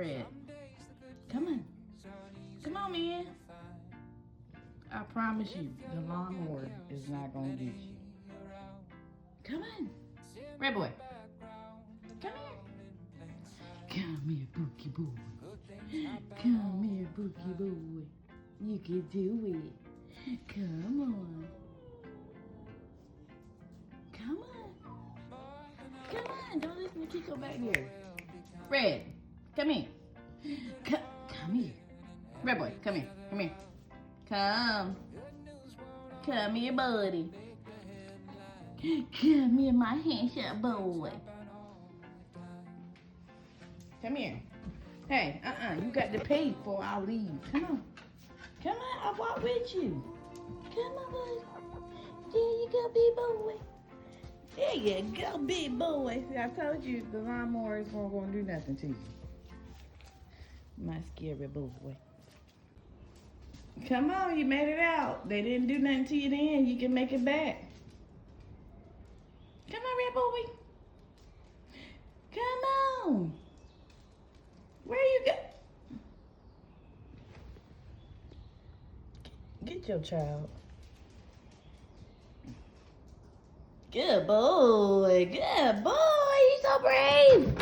Red. Come on. Come on, man. I promise you, the lawnmower is not going to get you. Come on. Red boy. Come here. Come here, Bookie boy. Come here, Bookie boy. You can do it. Come on. Come on. Come on. Don't listen to Kiko back here. Red, come here. Come here. Red boy, come here. Come here. Come. Come here, buddy. Come here, my handsome boy. Come here. Hey, you got to pay before I leave. Come on. Come on, I'll walk with you. Come on, buddy. There you go, big boy. There you go, big boy. See, I told you the lawnmowers weren't going to do nothing to you. My scary boy. Come on, you made it out. They didn't do nothing to you then. You can make it back. Come on, red boy. Come on. Where you go? Get your child. Good boy. Good boy. You're so brave.